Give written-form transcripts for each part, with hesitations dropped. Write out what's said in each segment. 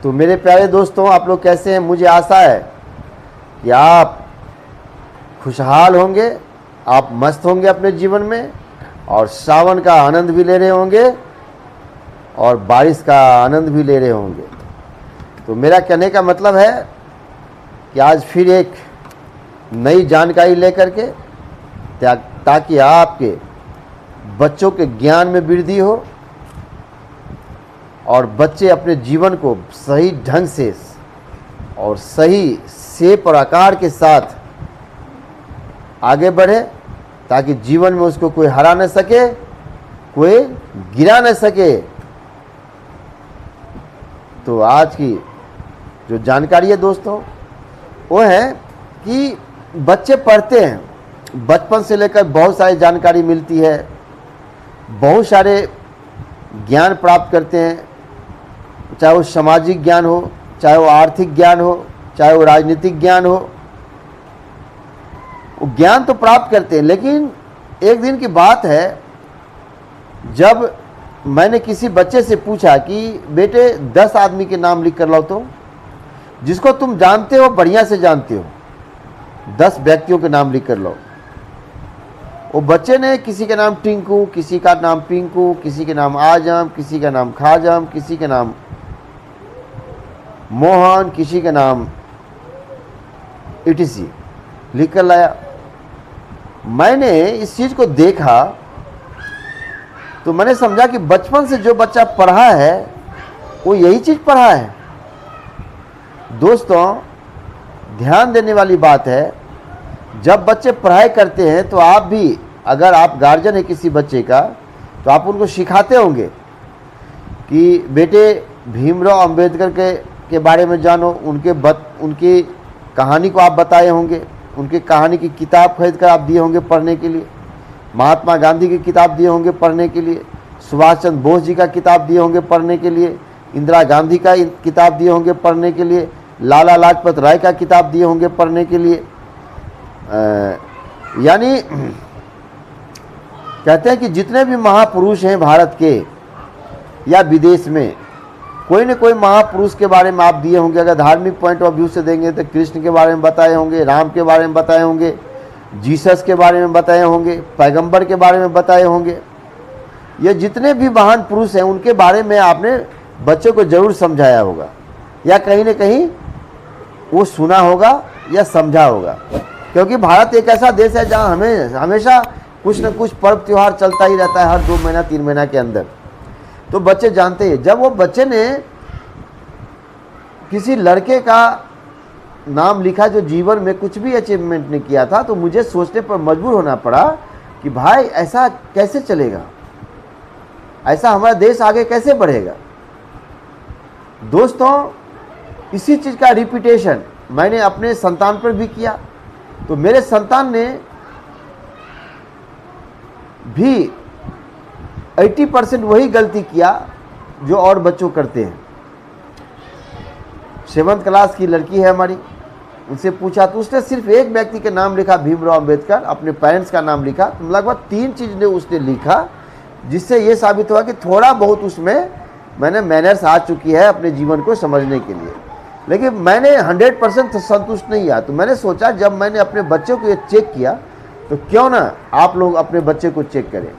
तो मेरे प्यारे दोस्तों, आप लोग कैसे हैं? मुझे आशा है कि आप खुशहाल होंगे, आप मस्त होंगे अपने जीवन में, और सावन का आनंद भी ले रहे होंगे और बारिश का आनंद भी ले रहे होंगे। तो मेरा कहने का मतलब है कि आज फिर एक नई जानकारी लेकर के, ताकि आपके बच्चों के ज्ञान में वृद्धि हो और बच्चे अपने जीवन को सही ढंग से और सही शेप और आकार के साथ आगे बढ़े, ताकि जीवन में उसको कोई हरा न सके, कोई गिरा न सके। तो आज की जो जानकारी है दोस्तों, वो है कि बच्चे पढ़ते हैं, बचपन से लेकर बहुत सारी जानकारी मिलती है, बहुत सारे ज्ञान प्राप्त करते हैं, चाहे वो सामाजिक ज्ञान हो, चाहे वो आर्थिक ज्ञान हो, चाहे वो राजनीतिक ज्ञान हो, वो ज्ञान तो प्राप्त करते हैं। लेकिन एक दिन की बात है, जब मैंने किसी बच्चे से पूछा कि बेटे 10 आदमी के नाम लिख कर लाओ, तो जिसको तुम जानते हो, बढ़िया से जानते हो, 10 व्यक्तियों के नाम लिख कर लाओ। वो बच्चे ने किसी का नाम टिंकू, किसी का नाम पिंकू, किसी के नाम आजम, किसी का नाम खाजम, किसी का नाम मोहन, किसी का नाम इटीसी लिख कर लाया। मैंने इस चीज़ को देखा तो मैंने समझा कि बचपन से जो बच्चा पढ़ा है वो यही चीज़ पढ़ा है। दोस्तों, ध्यान देने वाली बात है, जब बच्चे पढ़ाई करते हैं तो आप भी, अगर आप गार्जियन है किसी बच्चे का, तो आप उनको सिखाते होंगे कि बेटे भीमराव अंबेडकर के बारे में जानो, उनकी कहानी को आप बताए होंगे, उनकी कहानी की किताब खरीद कर आप दिए होंगे पढ़ने के लिए, महात्मा गांधी की किताब दिए होंगे पढ़ने के लिए, सुभाष चंद्र बोस जी का किताब दिए होंगे पढ़ने के लिए, इंदिरा गांधी का किताब दिए होंगे पढ़ने के लिए, लाला लाजपत राय का किताब दिए होंगे पढ़ने के लिए। यानी कहते हैं कि जितने भी महापुरुष हैं भारत के या विदेश में, कोई न कोई महापुरुष के बारे में आप दिए होंगे। अगर धार्मिक पॉइंट ऑफ व्यू से देंगे तो कृष्ण के बारे में बताए होंगे, राम के बारे में बताए होंगे, जीसस के बारे में बताए होंगे, पैगंबर के बारे में बताए होंगे। ये जितने भी महान पुरुष हैं उनके बारे में आपने बच्चों को जरूर समझाया होगा, या कहीं न कहीं वो सुना होगा या समझा होगा। क्योंकि भारत एक ऐसा देश है जहाँ हमें हमेशा कुछ न कुछ पर्व त्यौहार चलता ही रहता है, हर 2 महीना 3 महीना के अंदर। तो बच्चे जानते हैं। जब वो बच्चे ने किसी लड़के का नाम लिखा जो जीवन में कुछ भी अचीवमेंट नहीं किया था, तो मुझे सोचने पर मजबूर होना पड़ा कि भाई ऐसा कैसे चलेगा, ऐसा हमारा देश आगे कैसे बढ़ेगा। दोस्तों, इसी चीज़ का रिपीटेशन मैंने अपने संतान पर भी किया। तो मेरे संतान ने भी 80% वही गलती किया जो और बच्चों करते हैं। 7th क्लास की लड़की है हमारी, उनसे पूछा तो उसने सिर्फ एक व्यक्ति के नाम लिखा, भीमराव अंबेडकर, अपने पेरेंट्स का नाम लिखा। तो लगभग 3 चीज़ ने उसने लिखा, जिससे ये साबित हुआ कि थोड़ा बहुत उसमें मैनर्स आ चुकी है अपने जीवन को समझने के लिए। लेकिन मैंने 100% संतुष्ट नहीं हुआ। तो मैंने सोचा, जब मैंने अपने बच्चों को ये चेक किया, तो क्यों ना आप लोग अपने बच्चे को चेक करें।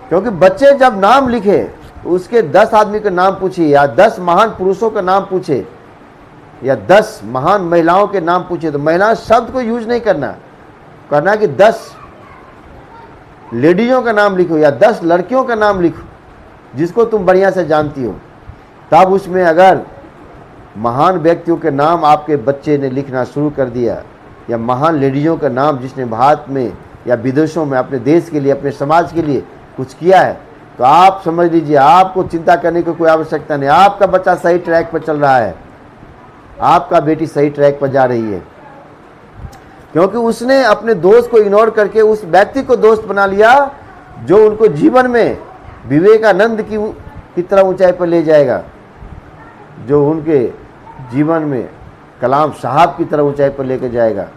क्योंकि बच्चे जब नाम लिखे, उसके 10 आदमी के नाम पूछे, या 10 महान पुरुषों का नाम पूछे, या 10 महान महिलाओं के नाम पूछे, तो महिला शब्द को यूज नहीं करना कि 10 लेडीजों का नाम लिखो या 10 लड़कियों का नाम लिखो जिसको तुम बढ़िया से जानती हो। तब उसमें अगर महान व्यक्तियों के नाम आपके बच्चे ने लिखना शुरू कर दिया, या महान लेडीजों का नाम जिसने भारत में या विदेशों में अपने देश के लिए, अपने समाज के लिए कुछ किया है, तो आप समझ लीजिए, आपको चिंता करने की कोई आवश्यकता नहीं। आपका बच्चा सही ट्रैक पर चल रहा है, आपका बेटी सही ट्रैक पर जा रही है। क्योंकि उसने अपने दोस्त को इग्नोर करके उस व्यक्ति को दोस्त बना लिया जो उनको जीवन में विवेकानंद की तरह ऊंचाई पर ले जाएगा, जो उनके जीवन में कलाम साहब की तरह ऊंचाई पर लेकर जाएगा,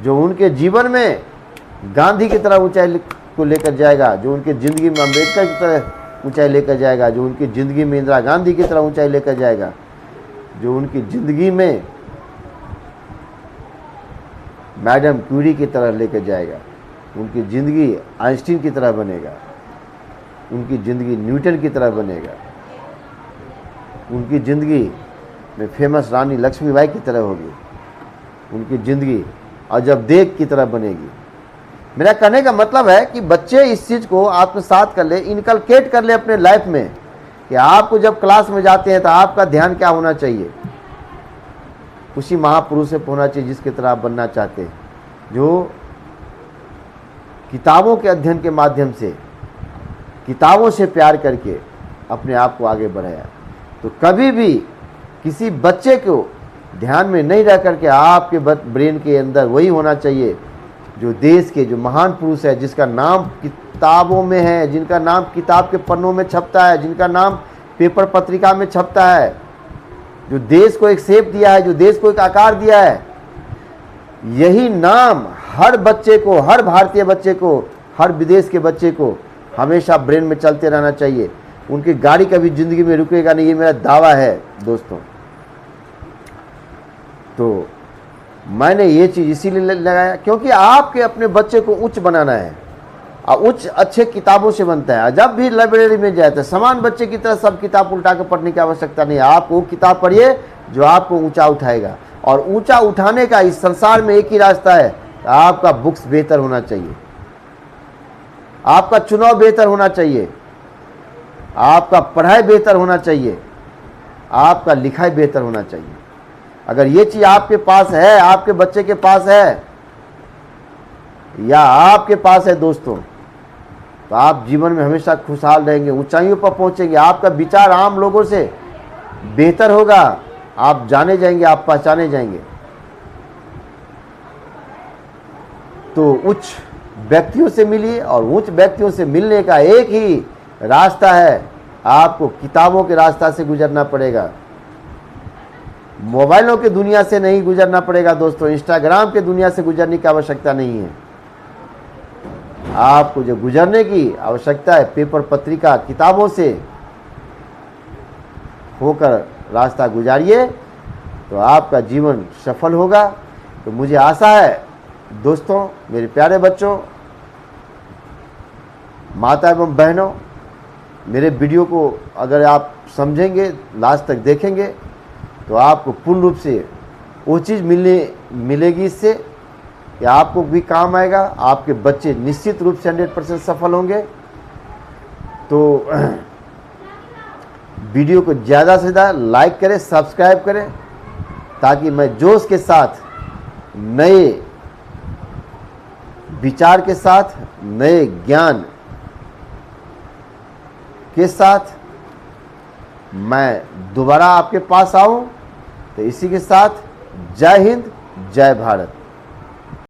जो उनके जीवन में गांधी की तरह ऊंचाई को लेकर जाएगा, जो उनके ज़िंदगी में अम्बेडकर की तरह ऊंचाई लेकर जाएगा, जो उनकी ज़िंदगी में इंदिरा गांधी की तरह ऊंचाई लेकर जाएगा। जो उनकी ज़िंदगी में मैडम क्यूरी की तरह लेकर जाएगा, उनकी ज़िंदगी आइंस्टीन की तरह बनेगा, उनकी ज़िंदगी न्यूटन की तरह बनेगा, उनकी ज़िंदगी में फेमस रानी लक्ष्मीबाई की तरह होगी, उनकी ज़िंदगी अजबदेव की तरह बनेगी। मेरा कहने का मतलब है कि बच्चे इस चीज़ को आत्मसात कर ले, इनकलकेट कर ले अपने लाइफ में, कि आपको जब क्लास में जाते हैं तो आपका ध्यान क्या होना चाहिए, उसी महापुरुष से होना चाहिए जिसकी तरह आप बनना चाहते हैं, जो किताबों के अध्ययन के माध्यम से, किताबों से प्यार करके अपने आप को आगे बढ़ाया। तो कभी भी किसी बच्चे को ध्यान में नहीं रह करके आपके ब्रेन के अंदर वही होना चाहिए जो देश के जो महान पुरुष है, जिसका नाम किताबों में है, जिनका नाम किताब के पन्नों में छपता है, जिनका नाम पेपर पत्रिका में छपता है, जो देश को एक शेप दिया है, जो देश को एक आकार दिया है। यही नाम हर बच्चे को, हर भारतीय बच्चे को, हर विदेश के बच्चे को हमेशा ब्रेन में चलते रहना चाहिए। उनकी गाड़ी कभी ज़िंदगी में रुकेगा नहीं, ये मेरा दावा है दोस्तों। तो मैंने ये चीज़ इसीलिए लगाया क्योंकि आपके अपने बच्चे को उच्च बनाना है, और उच्च अच्छे किताबों से बनता है। जब भी लाइब्रेरी में जाते हैं, समान बच्चे की तरह सब किताब उल्टा कर पढ़ने की आवश्यकता नहीं है। आप वो किताब पढ़िए जो आपको ऊंचा उठाएगा, और ऊंचा उठाने का इस संसार में एक ही रास्ता है, आपका बुक्स बेहतर होना चाहिए, आपका चुनाव बेहतर होना चाहिए, आपका पढ़ाई बेहतर होना चाहिए, आपका लिखाई बेहतर होना चाहिए। अगर ये चीज़ आपके पास है, आपके बच्चे के पास है या आपके पास है दोस्तों, तो आप जीवन में हमेशा खुशहाल रहेंगे, ऊंचाइयों पर पहुंचेंगे, आपका विचार आम लोगों से बेहतर होगा, आप जाने जाएंगे, आप पहचाने जाएंगे। तो उच्च व्यक्तियों से मिलिए, और उच्च व्यक्तियों से मिलने का एक ही रास्ता है, आपको किताबों के रास्ता से गुजरना पड़ेगा, मोबाइलों की दुनिया से नहीं गुजरना पड़ेगा दोस्तों, इंस्टाग्राम की दुनिया से गुजरने की आवश्यकता नहीं है। आपको जो गुजरने की आवश्यकता है, पेपर पत्रिका किताबों से होकर रास्ता गुजारिए, तो आपका जीवन सफल होगा। तो मुझे आशा है दोस्तों, मेरे प्यारे बच्चों, माता एवं बहनों, मेरे वीडियो को अगर आप समझेंगे, लास्ट तक देखेंगे, तो आपको पूर्ण रूप से वो चीज़ मिलेगी इससे कि आपको भी काम आएगा, आपके बच्चे निश्चित रूप से 100% सफल होंगे। तो वीडियो को ज़्यादा से ज़्यादा लाइक करें, सब्सक्राइब करें, ताकि मैं जोश के साथ, नए विचार के साथ, नए ज्ञान के साथ मैं दोबारा आपके पास आऊं। तो इसी के साथ जय हिंद, जय भारत।